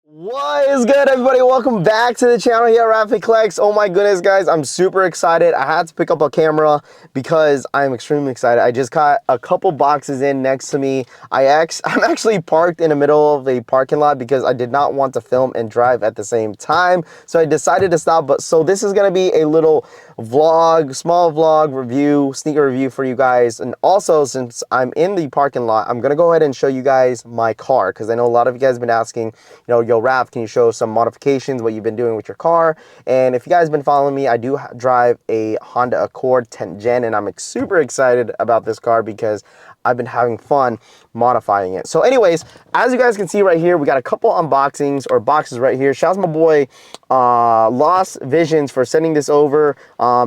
What is good, everybody? Welcome back to the channel here at Rapid Collects. Oh my goodness, guys, I'm super excited. I had to pick up a camera because I'm extremely excited. I just got a couple boxes in next to me. I'm actually parked in the middle of a parking lot because I did not want to film and drive at the same time. So I decided to stop. So this is going to be a little vlog, small vlog review, sneaker review for you guys. And also, since I'm in the parking lot, I'm going to go ahead and show you guys my car because I know a lot of you guys have been asking, yo, Raph, can you show some modifications, what you've been doing with your car? And if you guys have been following me, I do drive a Honda Accord 10th Gen, and I'm super excited about this car because I've been having fun modifying it. So anyways, as you guys can see right here, we got a couple unboxings or boxes right here. Shout out to my boy Lost Visions for sending this over.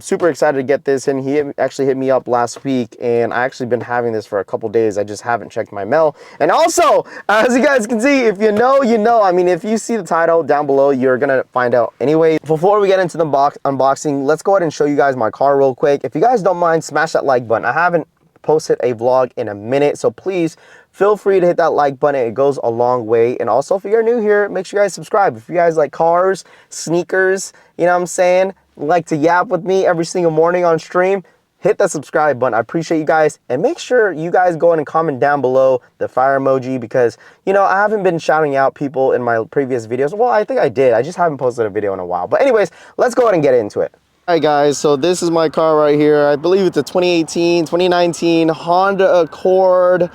Super excited to get this, and he actually hit me up last week, and I actually been having this for a couple days. I just haven't checked my mail. And also, as you guys can see, if you know, you know. I mean, if you see the title down below, you're gonna find out anyway. Before we get into the unboxing, let's go ahead and show you guys my car real quick. If you guys don't mind, smash that like button. I haven't posted a vlog in a minute, so please feel free to hit that like button. It goes a long way. And also, if you're new here, make sure you guys subscribe. If you guys like cars, sneakers, you know what I'm saying, like to yap with me every single morning on stream, hit that subscribe button. I appreciate you guys, and make sure you guys go in and comment down below the fire emoji because, you know, I haven't been shouting out people in my previous videos. Well, I think I did. I just haven't posted a video in a while. But anyways, let's go ahead and get into it. All right, guys, so this is my car right here. I believe it's a 2019 Honda Accord.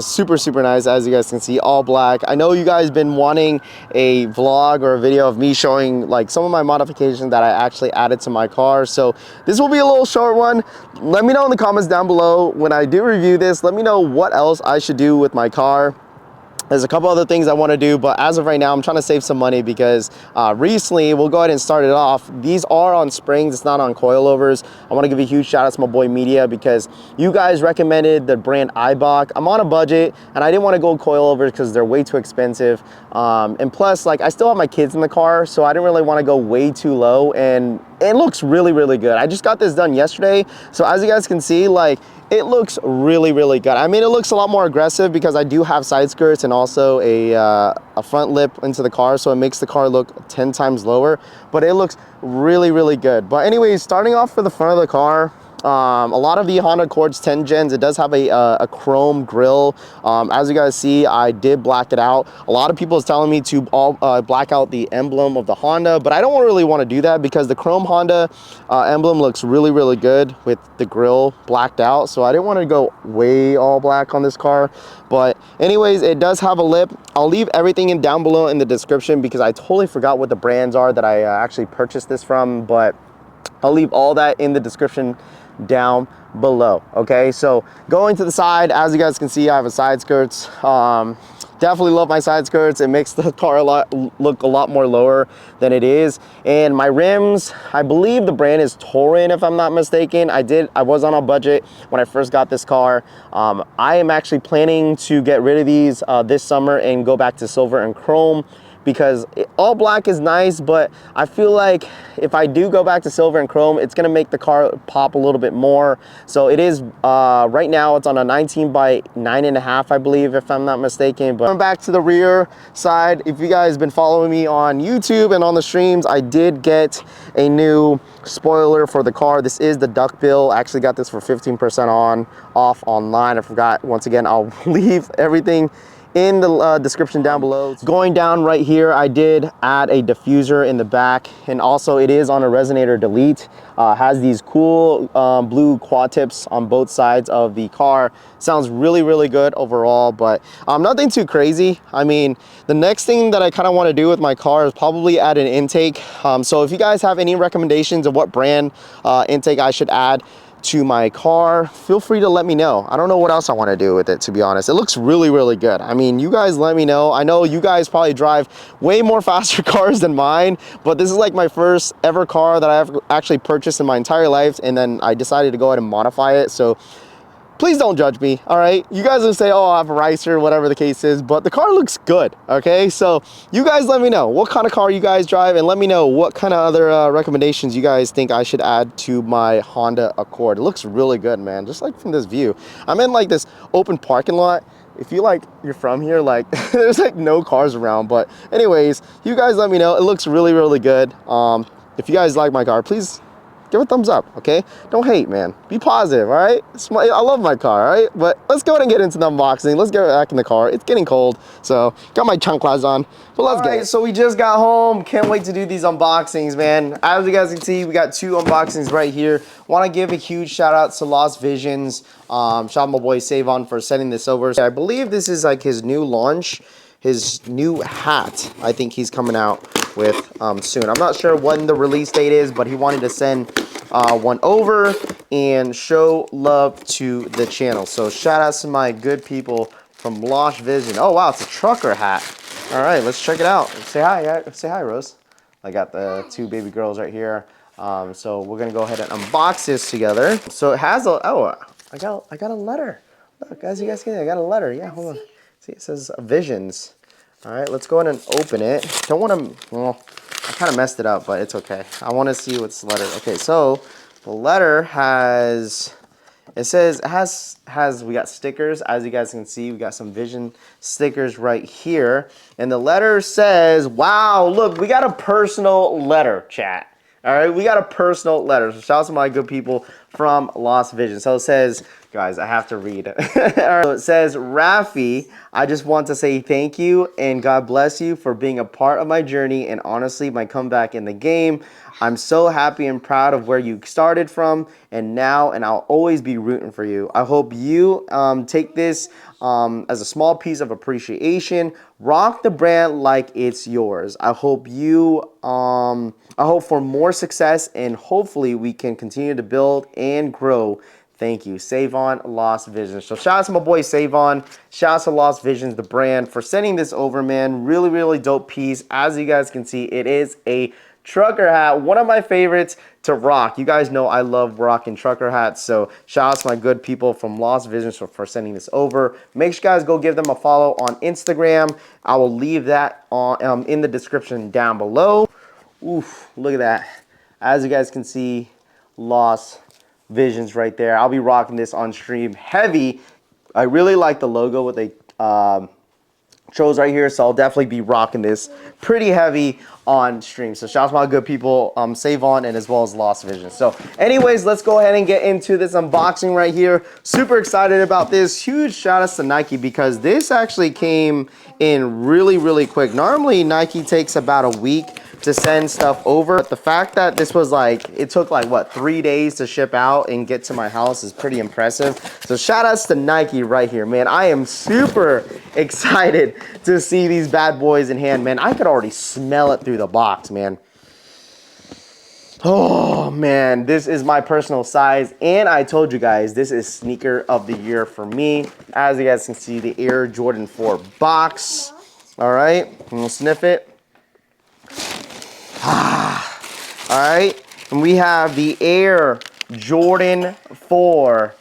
Super nice, as you guys can see, all black. I know you guys been wanting a vlog or a video of me showing like some of my modifications that I actually added to my car. So this will be a little short one. Let me know in the comments down below when I do review this. Let me know what else I should do with my car. There's a couple other things I want to do, but as of right now, I'm trying to save some money because recently, we'll go ahead and start it off. These are on springs, it's not on coilovers. I want to give a huge shout out to my boy Media because you guys recommended the brand Ibach. I'm on a budget and I didn't want to go coilovers because they're way too expensive. And plus, like, I still have my kids in the car, so I didn't really want to go way too low, and it looks really good. I just got this done yesterday, so as you guys can see, like, it looks really good. I mean, it looks a lot more aggressive because I do have side skirts and also a front lip into the car, so it makes the car look 10 times lower, but it looks really good. But anyways, starting off for the front of the car, a lot of the Honda Accords 10 gens, it does have a chrome grille. As you guys see, I did black it out. A lot of people is telling me to black out the emblem of the Honda, but I don't really want to do that because the chrome Honda emblem looks really good with the grille blacked out. So I didn't want to go way all black on this car. But anyways, it does have a lip. I'll leave everything down below in the description because I totally forgot what the brands are that I actually purchased this from, but I'll leave all that in the description down below. Okay, so going to the side, as you guys can see, I have a side skirts. Definitely love my side skirts. It makes the car look a lot more lower than it is. And my rims, I believe the brand is Torin, if I'm not mistaken. I was on a budget when I first got this car. I am actually planning to get rid of these this summer and go back to silver and chrome, because all black is nice, but I feel like if I do go back to silver and chrome, it's gonna make the car pop a little bit more. So it is, right now it's on a 19 by 9.5, I believe, if I'm not mistaken. But going back to the rear side, if you guys been following me on YouTube and on the streams, I did get a new spoiler for the car. This is the duckbill. I actually got this for 15% off online. I forgot, once again, I'll leave everything in the description down below. Going down right here, I did add a diffuser in the back, and also it is on a resonator delete. Has these cool blue quad tips on both sides of the car. Sounds really good overall, but nothing too crazy. I mean, the next thing that I kind of want to do with my car is probably add an intake. So if you guys have any recommendations of what brand intake I should add to my car, feel free to let me know. I don't know what else I want to do with it, to be honest. It looks really good. I mean, you guys let me know. I know you guys probably drive way more faster cars than mine, but this is like my first ever car that I've actually purchased in my entire life, and then I decided to go ahead and modify it. So please don't judge me, all right? You guys will say, oh, I have a Ricer, whatever the case is, but the car looks good, okay? So you guys let me know what kind of car you guys drive, and let me know what kind of other recommendations you guys think I should add to my Honda Accord. It looks really good, man, just like from this view. I'm in like this open parking lot. if you like, you're from here, like there's like no cars around. But anyways, you guys let me know. It looks really, really good. If you guys like my car, please give a thumbs up, okay? Don't hate, man. Be positive, all right? I love my car, all right? But let's go ahead and get into the unboxing. Let's get back in the car. It's getting cold, so got my chanclas on. But let's get it. So we just got home. Can't wait to do these unboxings, man. As you guys can see, we got 2 unboxings right here. Want to give a huge shout out to Lost Visions. Shout out my boy Savon for sending this over. I believe this is like his new launch. His new hat, I think he's coming out with soon. I'm not sure when the release date is, but he wanted to send one over and show love to the channel. So shout out to my good people from Lost Vision. Oh wow, it's a trucker hat. All right, let's check it out. Say hi, say hi, Rose. I got the 2 baby girls right here. So we're gonna go ahead and unbox this together. So it has a, oh, I got a letter. Look, as you guys can see, I got a letter. Yeah, hold on. See, it says Visions. All right, let's go ahead and open it. Don't want to, well, I kind of messed it up, but it's okay. I want to see what's the letter. Okay, so the letter has, it says, it has, we got stickers. As you guys can see, we got some Vision stickers right here. And the letter says, wow, look, we got a personal letter, chat. All right, we got a personal letter. So shout out to my good people from Lost Vision. So it says, guys, I have to read. All right, so it says, Rafi, I just want to say thank you and God bless you for being a part of my journey and honestly my comeback in the game. I'm so happy and proud of where you started from and now, and I'll always be rooting for you. I hope you take this as a small piece of appreciation. Rock the brand like it's yours. I hope you, I hope for more success and hopefully we can continue to build and grow. Thank you, Savon Lost Visions. So shout out to my boy Savon. Shout out to Lost Visions, the brand, for sending this over, man. Really, really dope piece. As you guys can see, it is a trucker hat, one of my favorites to rock. You guys know I love rocking trucker hats, so shout out to my good people from Lost Visions for sending this over. Make sure you guys go give them a follow on Instagram. I will leave that on in the description down below. Oof, look at that. As you guys can see, Lost Visions right there. I'll be rocking this on stream heavy. I really like the logo, what they chose right here, so I'll definitely be rocking this pretty heavy on stream. So shout out to my good people, Savon and as well as Lost Vision. So anyways, let's go ahead and get into this unboxing right here. Super excited about this. Huge shout outs to Nike because this actually came in really, really quick. Normally Nike takes about a week to send stuff over. But the fact that this was like, it took like what, 3 days to ship out and get to my house is pretty impressive. So shout outs to Nike right here, man. I am super excited to see these bad boys in hand, man. I could already smell it through the box, man. Oh man, this is my personal size, and I told you guys this is sneaker of the year for me. As you guys can see, the Air Jordan 4 box. All right, we'll sniff it. All right, and we have the Air Jordan 4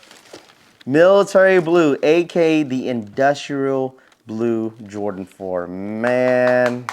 Military Blue, aka the Industrial Blue Jordan 4. Man,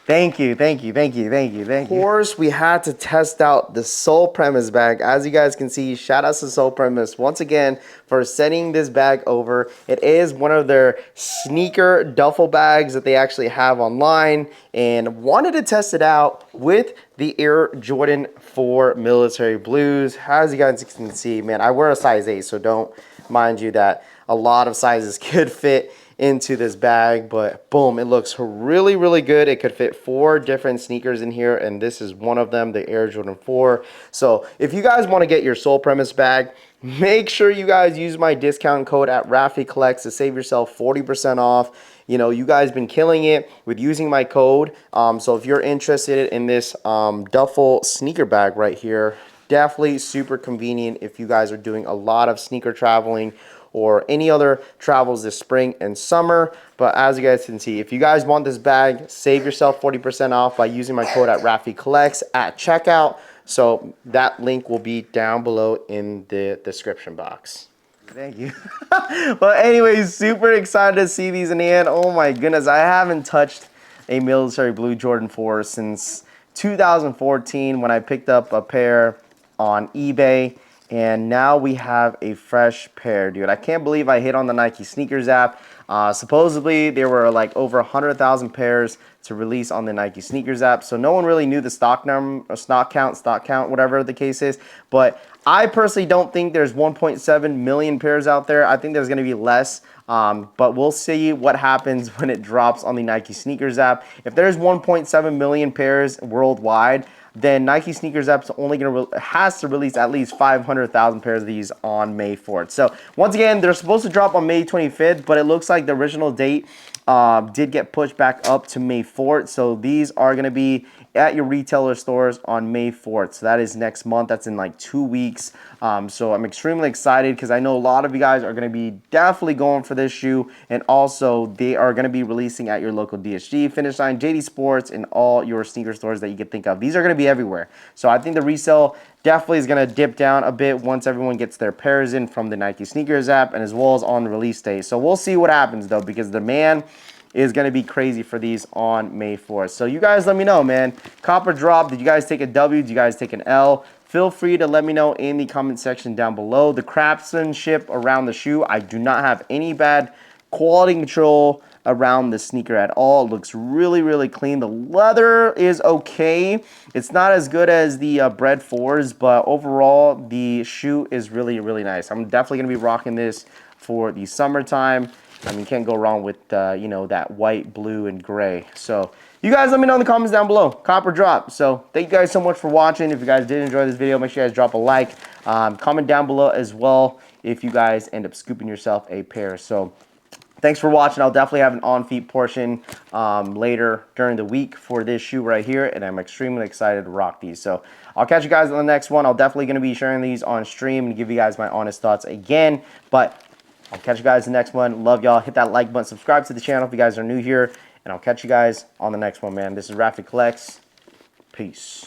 thank you, thank you, thank you, thank you, thank you. Of course, we had to test out the Soul Premise bag. As you guys can see, shout out to Soul Premise once again for sending this bag over. It is one of their sneaker duffel bags that they actually have online, and wanted to test it out with the Air Jordan 4 Military Blues. As you guys can see, man, I wear a size 8, so don't mind you that a lot of sizes could fit into this bag, but boom, it looks really, really good. It could fit 4 different sneakers in here, and this is one of them, the Air Jordan 4. So if you guys want to get your Soul Premise bag, make sure you guys use my discount code at Rafi Collects to save yourself 40% off. You know, you guys been killing it with using my code. So if you're interested in this duffel sneaker bag right here, definitely super convenient if you guys are doing a lot of sneaker traveling or any other travels this spring and summer. But as you guys can see, if you guys want this bag, save yourself 40% off by using my code at Rafi Collects at checkout. So that link will be down below in the description box. Thank you. But anyways, super excited to see these in the hand. Oh my goodness, I haven't touched a Military Blue Jordan 4 since 2014 when I picked up a pair on eBay. And now we have a fresh pair, dude. I can't believe I hit on the Nike Sneakers app. Supposedly, there were like over 100,000 pairs to release on the Nike sneakers app. So no one really knew the stock number, stock count, whatever the case is. But I personally don't think there's 1.7 million pairs out there. I think there's going to be less. But we'll see what happens when it drops on the Nike sneakers app. If there's 1.7 million pairs worldwide, then Nike sneakers app's only has to release at least 500,000 pairs of these on May 4th. So once again, they're supposed to drop on May 25th, but it looks like the original date did get pushed back up to May 4th. So these are going to be at your retailer stores on May 4th. So that is next month. That's in like 2 weeks. So I'm extremely excited because I know a lot of you guys are going to be definitely going for this shoe. And also they are going to be releasing at your local DSG, Finish Line, JD Sports, and all your sneaker stores that you could think of. These are going to be everywhere. So I think the resale definitely is going to dip down a bit once everyone gets their pairs in from the Nike sneakers app and as well as on release day. So we'll see what happens though, because the demand is going to be crazy for these on May 4th. So you guys let me know, man. Copper drop. Did you guys take a W? Did you guys take an L? Feel free to let me know in the comment section down below. The craftsmanship around the shoe, I do not have any bad quality control around the sneaker at all. It looks really, really clean. The leather is okay. It's not as good as the Bread 4s, but overall, the shoe is really, really nice. I'm definitely going to be rocking this for the summertime. I mean, can't go wrong with, you know, that white, blue, and gray. So you guys let me know in the comments down below. Copper drop. So thank you guys so much for watching. If you guys did enjoy this video, make sure you guys drop a like. Comment down below as well if you guys end up scooping yourself a pair. So thanks for watching. I'll definitely have an on-feet portion later during the week for this shoe right here, and I'm extremely excited to rock these. So I'll catch you guys on the next one. I'll definitely going to be sharing these on stream and give you guys my honest thoughts again. But I'll catch you guys in the next one. Love y'all. Hit that like button. Subscribe to the channel if you guys are new here. And I'll catch you guys on the next one, man. This is Rafi Collects. Peace.